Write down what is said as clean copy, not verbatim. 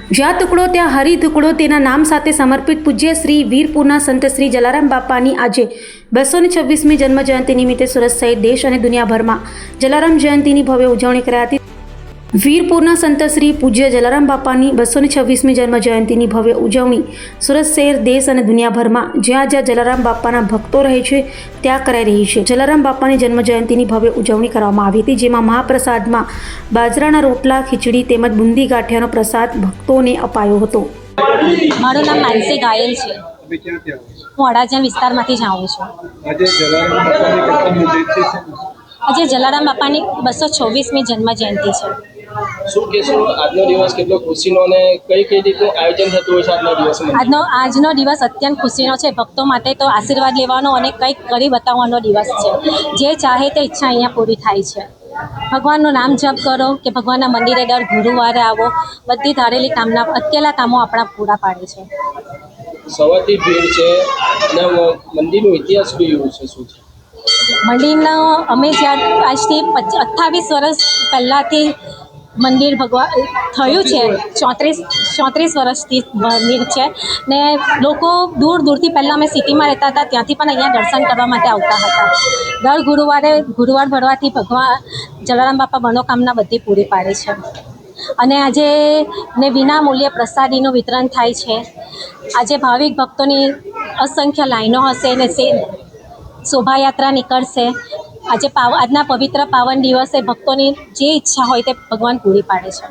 જ્યાં ટુકડો ત્યાં હરી ટુકડો તેના નામ સાથે સમર્પિત પૂજ્ય શ્રી વીરપુરના સંત શ્રી જલારામ બાપાની આજે 226મી જન્મ જયંતિ નિમિત્તે સુરત સહિત દેશ અને દુનિયાભરમાં જલારામ જયંતિની ભવ્ય ઉજવણી કરાઈ હતી। વીરપુરના સંત શ્રી પૂજ્ય જલારામ બાપાની 226મી જન્મ જયંતિની ભવ્ય ઉજવણી સુરત શહેર દેશ અને દુનિયાભરમાં જ્યાં જ્યાં જલારામ બાપાના ભક્તો રહે છે ત્યાં કરાઈ રહી છે। જલારામ બાપાની જન્મ જયંતિની ભવ્ય ઉજવણી કરવામાં આવી હતી, જેમાં મહાપ્રસાદમાં બાજરાના રોટલા, ખીચડી તેમજ બુંદી ગાંઠિયાનો પ્રસાદ ભક્તોને અપાયો હતો। મારું નામ માનસી ગાયલ છે। હું અડાજણ વિસ્તારમાંથી જ આવું છું। આજે જલારામ બાપાની 226મી જન્મ જયંતિ છે। શું કહેશો, આજનો દિવસ કેટલો ખુશીનો અને કઈ રીતે આયોજન થતું હોય છે આજના દિવસમાં? આજનો દિવસ અત્યંત ખુશીનો છે। ભક્તો માટે તો આશીર્વાદ લેવાનો અને કંઈક કરી બતાવવાનો દિવસ છે। જે ચાહે તે ઈચ્છા અહીંયા પૂરી થાય છે। ભગવાનનું નામ જપ કરો કે ભગવાનના મંદિરે દર ગુરુવારે આવો, બધી ધારેલી કામના અટકેલા કામો આપણા પૂરા પાડે છે। સવારથી ભીડ છે અને મંદિરનો ઇતિહાસ બી એવું છે, શું છે મંદિરનો? અમે જ્યારે આજથી 28 વર્ષ પહેલાંથી મંદિર થયું છે। 34 વર્ષથી મંદિર છે ને લોકો દૂર દૂરથી, પહેલાં અમે સિટીમાં રહેતા હતા ત્યાંથી પણ અહીંયા દર્શન કરવા માટે આવતા હતા। દર ગુરુવાર ભરવાથી ભગવાન જલારામ બાપા મનોકામના બધી પૂરી પાડે છે। અને આજે વિના મૂલ્યે પ્રસાદીનું વિતરણ થાય છે। આજે ભાવિક ભક્તોની અસંખ્ય લાઈનો હશે ને શોભાયાત્રા નીકળશે। આજના પવિત્ર પાવન દિવસે ભક્તોની જે ઈચ્છા હોય તે ભગવાન પૂરી પાડે છે।